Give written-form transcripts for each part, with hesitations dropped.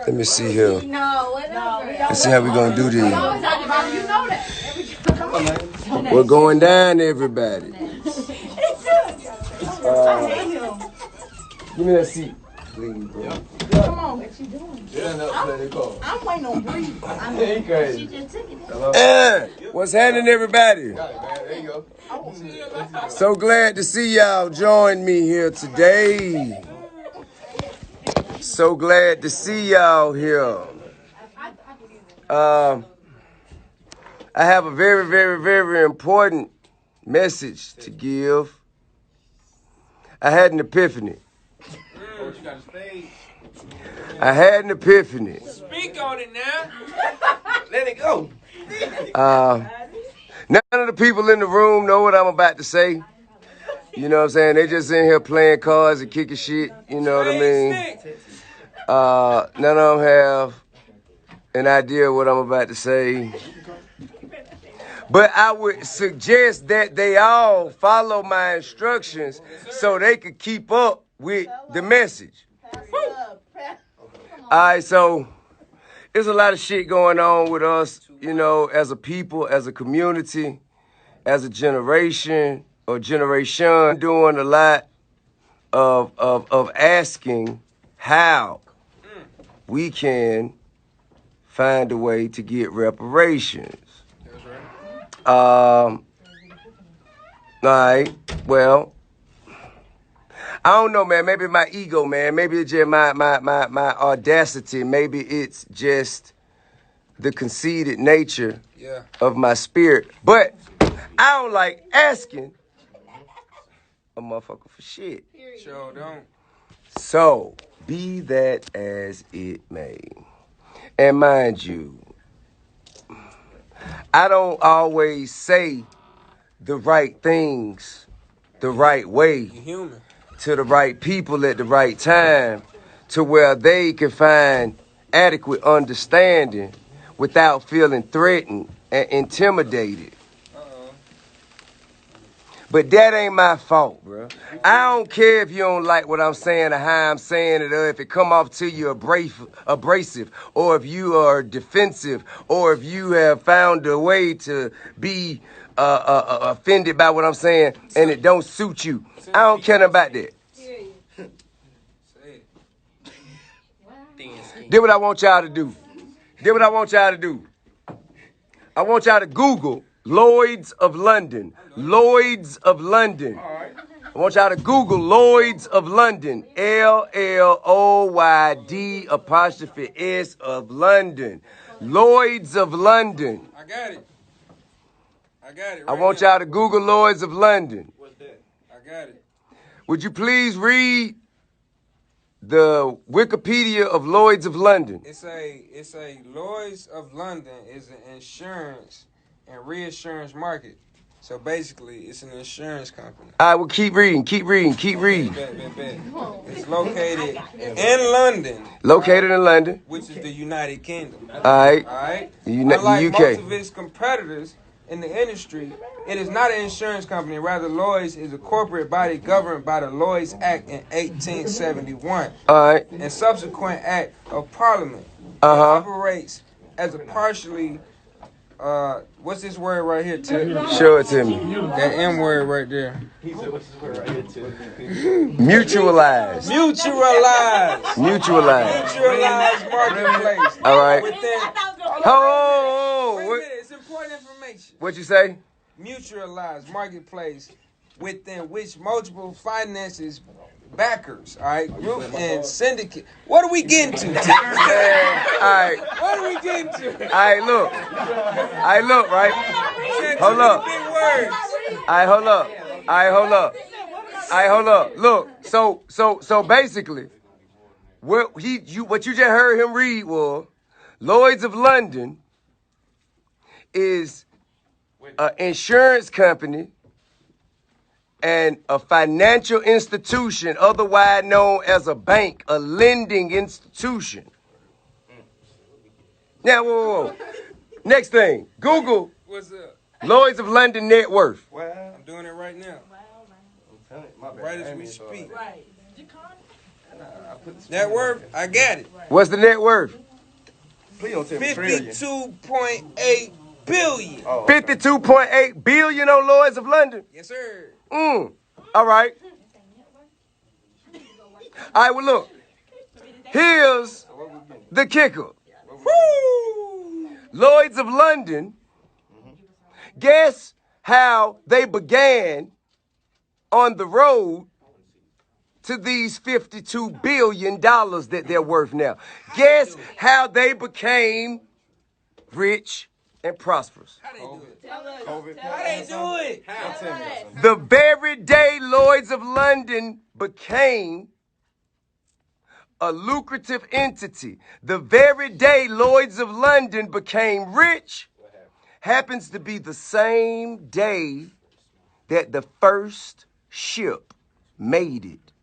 Let me see here. Let's see how we gonna do this. We're going down, everybody. Give me that seat, please, bro. Come on. What you doing? I'm waiting on Bree. She just took it. What's happening, everybody? There you go. So glad to see y'all join me here today. So glad to see y'all here. I have a very, very, very important message to give. I had an epiphany. I had an epiphany. Speak on it now. Let it go. None of the people in the room know what I'm about to say. You know what I'm saying? They just in here playing cards and kicking shit. You know what I mean? None of them have an idea what I'm about to say. But I would suggest that they all follow my instructions so they could keep up with the message. All right, so there's a lot of shit going on with us, you know, as a people, as a community, as a generation or generation, doing a lot of asking how we can find a way to get reparations. All right, well, I don't know, man. Maybe my ego, man. Maybe it's just my audacity. Maybe it's just the conceited nature of my spirit. But I don't like asking a motherfucker for shit. Sure don't. So, be that as it may. And mind you, I don't always say the right things the right way. You're human. To the right people at the right time to where they can find adequate understanding without feeling threatened and intimidated. But that ain't my fault, bro. I don't care if you don't like what I'm saying or how I'm saying it, or if it come off to you abrasive, or if you are defensive, or if you have found a way to be offended by what I'm saying and it don't suit you. I don't care about that. Did what I want y'all to do. I want y'all to Google Lloyd's of London. Lloyd's of London. I want y'all to Google Lloyd's of London. LLOYD' of London. Lloyd's of London. I got it. I want y'all to Google Lloyd's of London. What's that? I got it. Would you please read the Wikipedia of Lloyd's of London? It's a Lloyd's of London is an insurance and reassurance market. So basically, it's an insurance company. I will keep reading. Bet. It's located in London. Located in London. Which is the United Kingdom. All right. Unlike UK. most of its competitors in the industry, it is not an insurance company. Rather, Lloyd's is a corporate body governed by the Lloyd's Act in 1871. All right. And subsequent act of Parliament. It operates as a partially, what's this word right here, Tim? Show it to me. That M word right there. He said, what's this word right here, Tim? Mutualized marketplace. All right. Wait a minute, it's important information. What you say? Mutualized marketplace within which multiple finances backers, all right, group and syndicate. What are we getting to, Tim? All right. What are we getting to? All right, look, right? Hold up. Big words. All right, hold up. Look, so basically, what you just heard him read was Lloyd's of London is an insurance company and a financial institution, otherwise known as a bank, a lending institution. Now, whoa. Next thing, Google What's up? Lloyd's of London net worth. Well, I'm doing it right now. Right as we speak. Right. I put Net worth, I got it. What's the net worth? Please don't tell me trillion. 52.8 billion. Oh, 52.8 billion on Lloyd's of London. Yes, sir. All right. All right, well, look. Here's the kicker. Woo! Lloyd's of London, guess how they began on the road to these $52 billion that they're worth now. Guess how they became rich and prosperous. How they do it? COVID. How they do it? How? Tell me something. The very day Lloyd's of London became a lucrative entity, the very day Lloyd's of London became rich, happens to be the same day that the first ship made it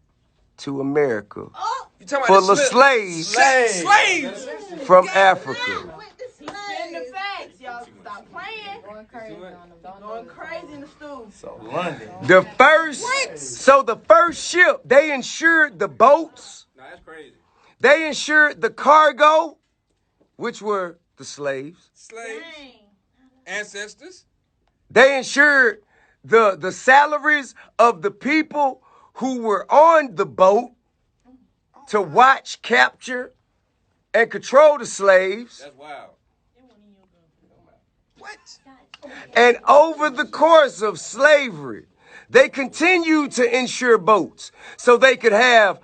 to America You talking full about of slaves slaves? from Africa. Spin the facts, y'all. Stop playing. Going crazy in the stool. So London. The first ship, they insured the boats. No, that's crazy. They insured the cargo, which were the slaves. Slaves, ancestors. They insured the salaries of the people who were on the boat to watch, capture, and control the slaves. That's wild. What? And over the course of slavery, they continued to insure boats so they could have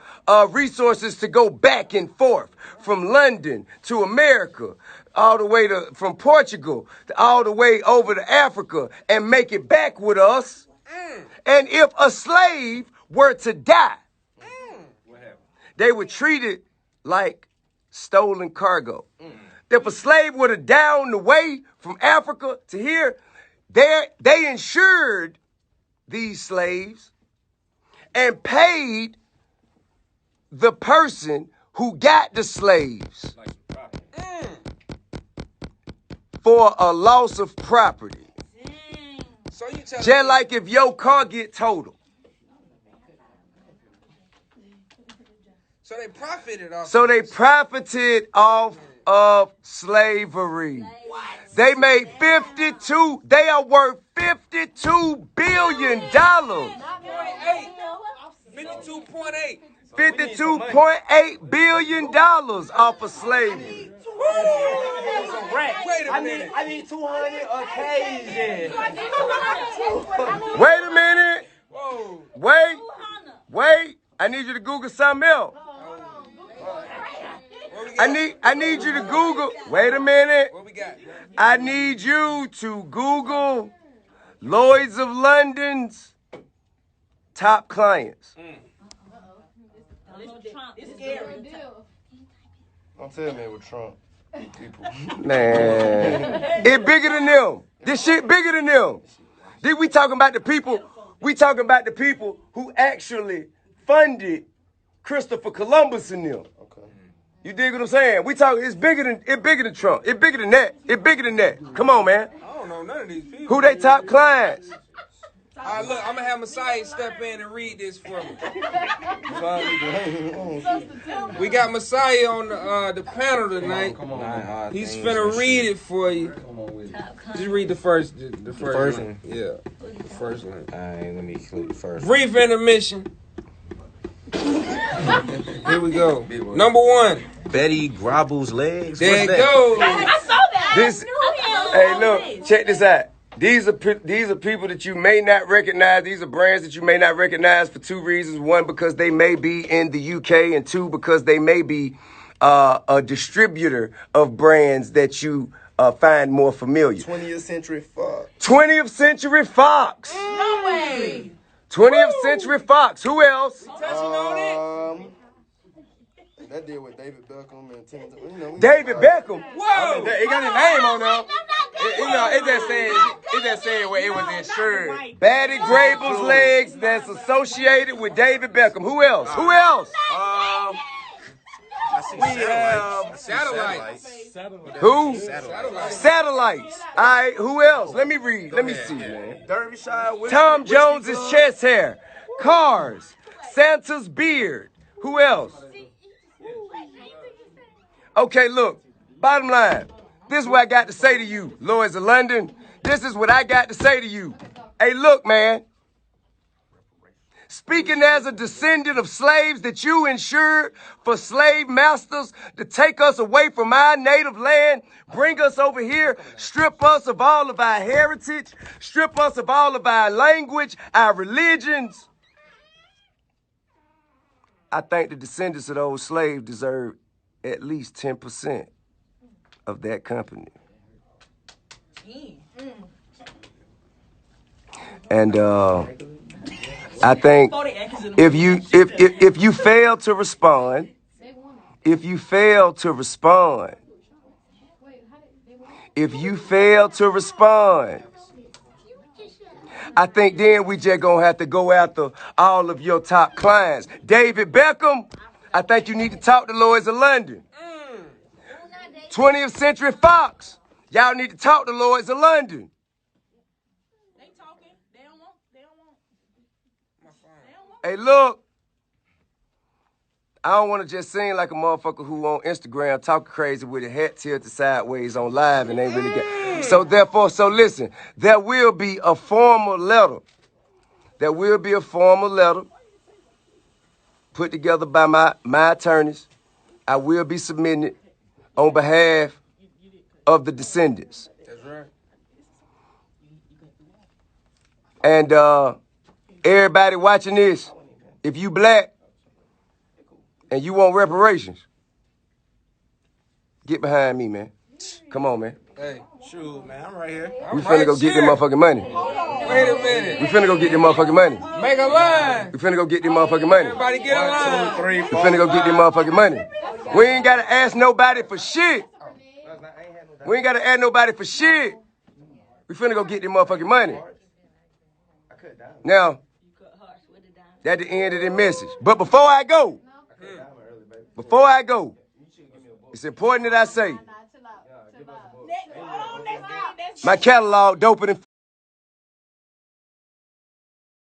resources to go back and forth from London to America, all the way from Portugal all the way over to Africa and make it back with us. And if a slave were to die, they were treated like stolen cargo. If a slave were to die on the way from Africa to here, they insured these slaves and paid the person who got the slaves for a loss of property. So you tell Just like if your car get totaled. So they profited off. So they profited off of slavery. They made 52, they are worth $52 billion. 52.8. $52.8 billion off of slavery. Wait a minute. I need 200 occasions. Wait a minute. Whoa. Wait. I need you to Google something else. I need you to Google. Wait a minute. What we got? I need you to Google Lloyd's of London's top clients. It's scary. Don't tell me with Trump. People. Man, it bigger than them. This shit bigger than them. We talking about the people. We talking about the people who actually funded Christopher Columbus and them. Okay. You dig what I'm saying? We talking. It's bigger than Trump. It's bigger than that. It's bigger than that. Come on, man. I don't know none of these people. Who they top clients? All right, look, I'm going to have Messiah step in and read this for me. We got Messiah on the panel tonight. Come on. He's finna read it for you. Just read the first one. Yeah, the first one. All right, let me click the first. Brief intermission. Here we go. Number one. Betty Grobble's legs. There What's it that? goes. I saw that. This. Hey, look. Check this out. These are people that you may not recognize. These are brands that you may not recognize for two reasons. One, because they may be in the UK, and two, because they may be a distributor of brands that you find more familiar. 20th Century Fox. 20th Century Fox. No way. 20th Century Fox. Who else? That deal with David Beckham and Tim. You know, David Beckham. Whoa. It got his name on there. It just said where it was insured. Batty Grable's legs that's associated with David Beckham. Who else? Satellites. Who? Satellites. All right, who else? Let me read. Let me see, man. Derbyshire. Tom Jones's chest hair. Cars. Santa's beard. Who else? Okay, look, bottom line. This is what I got to say to you, Lloyds of London. This is what I got to say to you. Hey, look, man. Speaking as a descendant of slaves that you insured for slave masters to take us away from our native land, bring us over here, strip us of all of our heritage, strip us of all of our language, our religions. I think the descendants of those slaves deserve at least 10% of that company. And I think if you fail to respond, if you fail to respond, I think then we just gonna have to go after all of your top clients. David Beckham, I think you need to talk to Lloyds of London. 20th Century Fox, y'all need to talk to Lloyds of London. They talking. They don't want. Hey, look. I don't want to just seem like a motherfucker who on Instagram talking crazy with a hat tilted sideways on live and ain't really get. So therefore, listen, there will be a formal letter. There will be a formal letter put together by my attorneys. I will be submitting it on behalf of the descendants. That's right. And everybody watching this, if you black and you want reparations, get behind me, man. Come on, man. Hey, shoot, man, I'm right here. We finna go get them motherfucking money. Wait a minute. We finna go get them motherfucking money. Make a line. We finna go get them motherfucking money. Everybody get a line. 2, 3, We 4. finna go get them motherfucking money. We ain't gotta ask nobody for shit. We ain't gotta ask nobody for shit. We finna go get them motherfucking money. Now, that's the end of the message. But before I go, it's important that I say, my catalog doper than